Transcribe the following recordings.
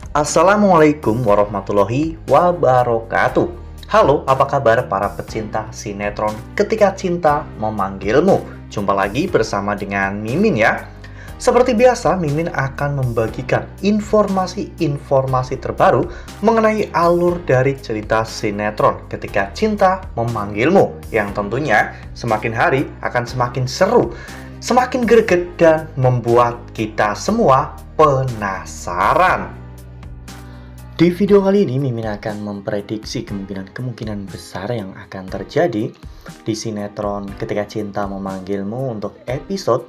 Assalamualaikum warahmatullahi wabarakatuh. Halo, apa kabar para pecinta sinetron Ketika Cinta Memanggilmu? Jumpa lagi bersama dengan Mimin ya. Seperti biasa, Mimin akan membagikan informasi-informasi terbaru mengenai alur dari cerita sinetron Ketika Cinta Memanggilmu, yang tentunya semakin hari akan semakin seru, semakin greget, dan membuat kita semua penasaran. Di video kali ini, Mimin akan memprediksi kemungkinan besar yang akan terjadi di sinetron Ketika Cinta Memanggilmu untuk episode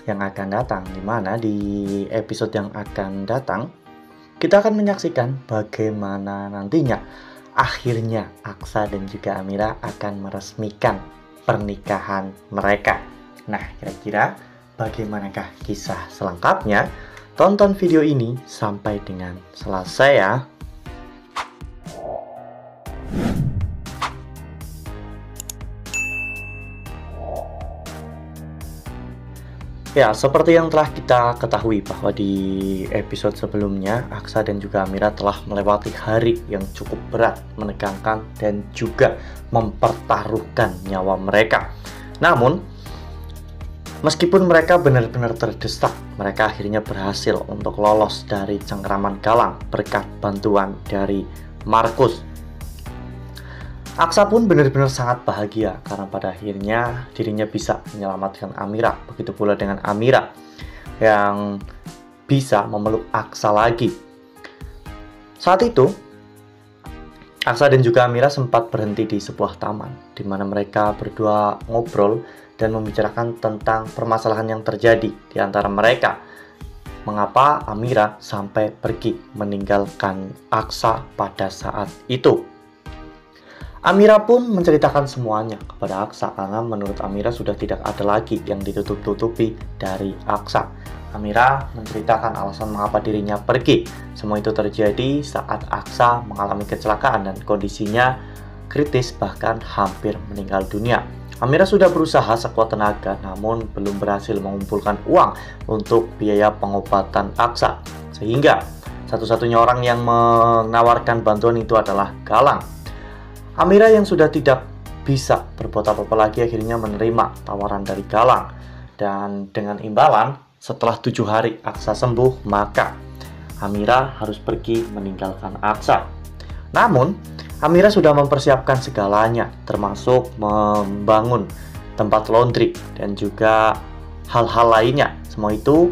yang akan datang. Dimana di episode yang akan datang, kita akan menyaksikan bagaimana nantinya akhirnya Aksa dan juga Amira akan meresmikan pernikahan mereka. Nah, kira-kira bagaimanakah kisah selengkapnya? Tonton video ini sampai dengan selesai ya. Ya, seperti yang telah kita ketahui bahwa di episode sebelumnya, Aksa dan juga Amira telah melewati hari yang cukup berat, menegangkan, dan juga mempertaruhkan nyawa mereka. Namun, meskipun mereka benar-benar terdesak, mereka akhirnya berhasil untuk lolos dari cengkraman Galang berkat bantuan dari Markus. Aksa pun benar-benar sangat bahagia karena pada akhirnya dirinya bisa menyelamatkan Amira. Begitu pula dengan Amira yang bisa memeluk Aksa lagi. Saat itu, Aksa dan juga Amira sempat berhenti di sebuah taman, di mana mereka berdua ngobrol dan membicarakan tentang permasalahan yang terjadi di antara mereka. Mengapa Amira sampai pergi meninggalkan Aksa pada saat itu? Amira pun menceritakan semuanya kepada Aksa karena menurut Amira sudah tidak ada lagi yang ditutup-tutupi dari Aksa. Amira menceritakan alasan mengapa dirinya pergi. Semua itu terjadi saat Aksa mengalami kecelakaan dan kondisinya kritis, bahkan hampir meninggal dunia. Amira sudah berusaha sekuat tenaga, namun belum berhasil mengumpulkan uang untuk biaya pengobatan Aksa. Sehingga satu-satunya orang yang menawarkan bantuan itu adalah Galang. Amira yang sudah tidak bisa berbuat apa-apa lagi akhirnya menerima tawaran dari Galang. Dan dengan imbalan, setelah 7 hari Aksa sembuh, maka Amira harus pergi meninggalkan Aksa. Namun, Amira sudah mempersiapkan segalanya, termasuk membangun tempat laundry dan juga hal-hal lainnya. Semua itu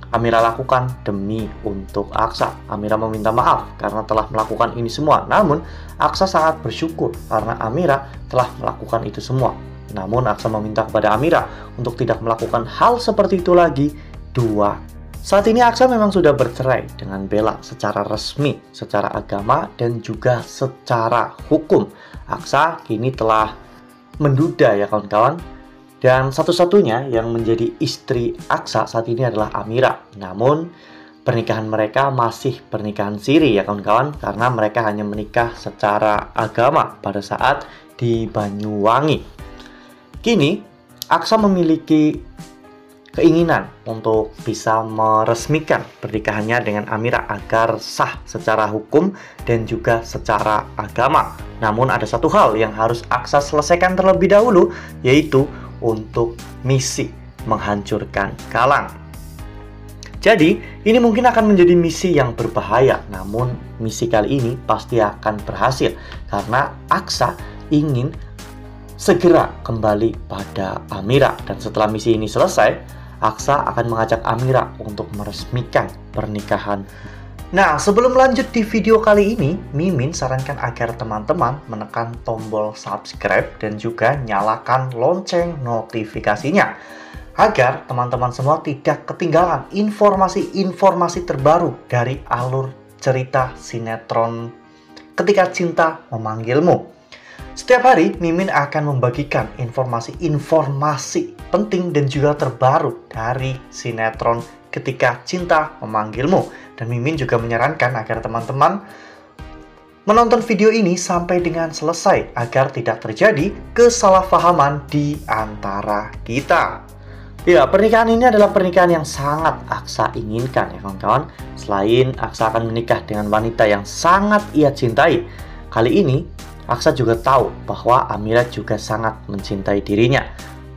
Amira lakukan demi untuk Aksa. Amira meminta maaf karena telah melakukan ini semua. Namun, Aksa sangat bersyukur karena Amira telah melakukan itu semua. Namun, Aksa meminta kepada Amira untuk tidak melakukan hal seperti itu lagi 2. Saat ini Aksa memang sudah bercerai dengan Bella secara resmi, secara agama, dan juga secara hukum. Aksa kini telah menduda ya kawan-kawan. Dan satu-satunya yang menjadi istri Aksa saat ini adalah Amira. Namun, pernikahan mereka masih pernikahan siri ya kawan-kawan, karena mereka hanya menikah secara agama pada saat di Banyuwangi. Kini, Aksa memiliki keinginan untuk bisa meresmikan pernikahannya dengan Amira agar sah secara hukum dan juga secara agama. Namun ada satu hal yang harus Aksa selesaikan terlebih dahulu, yaitu untuk misi menghancurkan Galang. Jadi, ini mungkin akan menjadi misi yang berbahaya, namun misi kali ini pasti akan berhasil karena Aksa ingin segera kembali pada Amira. Dan setelah misi ini selesai, Aksa akan mengajak Amira untuk meresmikan pernikahan. Nah, sebelum lanjut di video kali ini, Mimin sarankan agar teman-teman menekan tombol subscribe dan juga nyalakan lonceng notifikasinya agar teman-teman semua tidak ketinggalan informasi-informasi terbaru dari alur cerita sinetron Ketika Cinta Memanggilmu. Setiap hari, Mimin akan membagikan informasi-informasi penting dan juga terbaru dari sinetron Ketika Cinta Memanggilmu. Dan Mimin juga menyarankan agar teman-teman menonton video ini sampai dengan selesai agar tidak terjadi kesalahpahaman di antara kita. Ya, pernikahan ini adalah pernikahan yang sangat Aksa inginkan ya kawan-kawan. Selain Aksa akan menikah dengan wanita yang sangat ia cintai, kali ini Aksa juga tahu bahwa Amira juga sangat mencintai dirinya.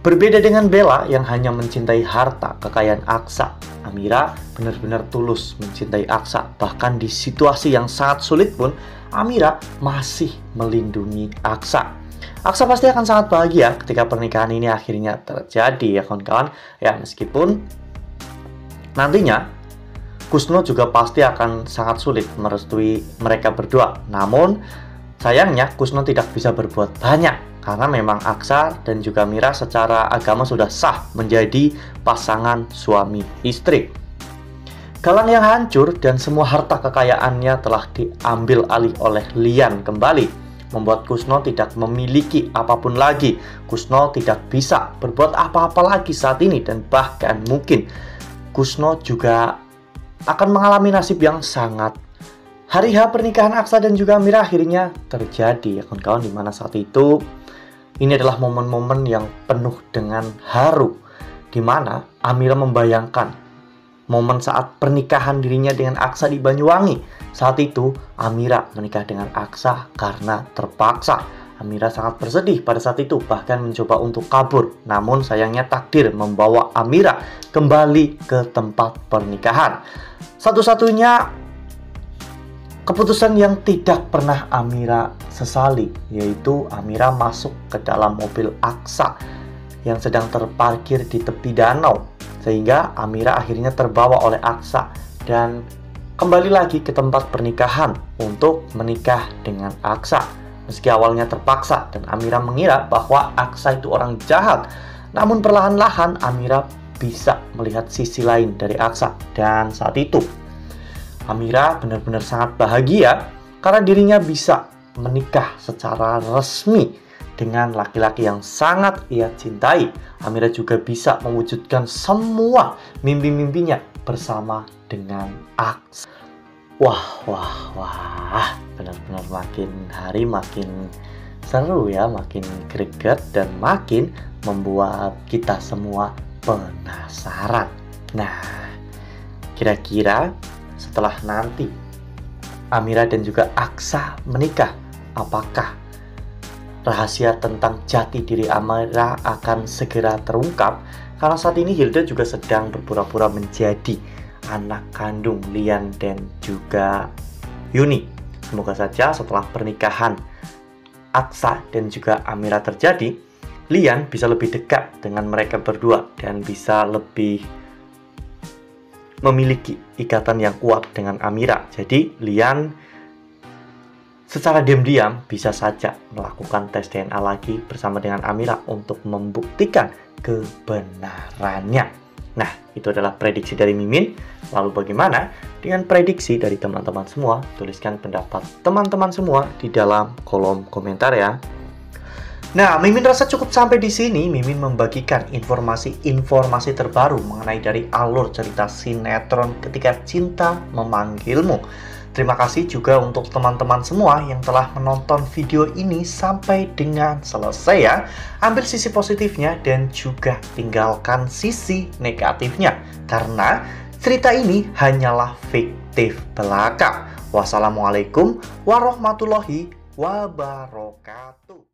Berbeda dengan Bella yang hanya mencintai harta kekayaan Aksa, Amira benar-benar tulus mencintai Aksa. Bahkan di situasi yang sangat sulit pun, Amira masih melindungi Aksa. Aksa pasti akan sangat bahagia ketika pernikahan ini akhirnya terjadi ya kawan-kawan. Ya, meskipun nantinya Kusno juga pasti akan sangat sulit merestui mereka berdua. Namun sayangnya Kusno tidak bisa berbuat banyak karena memang Aksa dan juga Mira secara agama sudah sah menjadi pasangan suami istri. Galang yang hancur dan semua harta kekayaannya telah diambil alih oleh Lian kembali, membuat Kusno tidak memiliki apapun lagi. Kusno tidak bisa berbuat apa-apa lagi saat ini, dan bahkan mungkin Kusno juga akan mengalami nasib yang sangat. Hari H pernikahan Aksa dan juga Amira akhirnya terjadi ya kawan-kawan, dimana saat itu ini adalah momen-momen yang penuh dengan haru, dimana Amira membayangkan momen saat pernikahan dirinya dengan Aksa di Banyuwangi. Saat itu, Amira menikah dengan Aksa karena terpaksa. Amira sangat bersedih pada saat itu, bahkan mencoba untuk kabur. Namun sayangnya takdir membawa Amira kembali ke tempat pernikahan. Satu-satunya keputusan yang tidak pernah Amira sesali, yaitu Amira masuk ke dalam mobil Aksa yang sedang terparkir di tepi danau. Sehingga Amira akhirnya terbawa oleh Aksa dan kembali lagi ke tempat pernikahan untuk menikah dengan Aksa. Meski awalnya terpaksa dan Amira mengira bahwa Aksa itu orang jahat, namun perlahan-lahan Amira bisa melihat sisi lain dari Aksa. Dan saat itu Amira benar-benar sangat bahagia karena dirinya bisa menikah secara resmi dengan laki-laki yang sangat ia cintai. Amira juga bisa mewujudkan semua mimpi-mimpinya bersama dengan Aksa. Wah, benar-benar makin hari makin seru ya, makin greget dan makin membuat kita semua penasaran. Nah, kira-kira setelah nanti Amira dan juga Aksa menikah, apakah rahasia tentang jati diri Amira akan segera terungkap? Karena saat ini Hilda juga sedang berpura-pura menjadi anak kandung Lian dan juga Yuni. Semoga saja setelah pernikahan Aksa dan juga Amira terjadi, Lian bisa lebih dekat dengan mereka berdua dan bisa lebih memiliki ikatan yang kuat dengan Amira. Jadi Lian secara diam-diam bisa saja melakukan tes DNA lagi bersama dengan Amira untuk membuktikan kebenarannya. Nah, itu adalah prediksi dari Mimin. Lalu bagaimana dengan prediksi dari teman-teman semua? Tuliskan pendapat teman-teman semua di dalam kolom komentar ya. Nah, Mimin rasa cukup sampai di sini. Mimin membagikan informasi-informasi terbaru mengenai dari alur cerita sinetron Ketika Cinta Memanggilmu. Terima kasih juga untuk teman-teman semua yang telah menonton video ini sampai dengan selesai ya. Ambil sisi positifnya dan juga tinggalkan sisi negatifnya, karena cerita ini hanyalah fiktif belaka. Wassalamualaikum warahmatullahi wabarakatuh.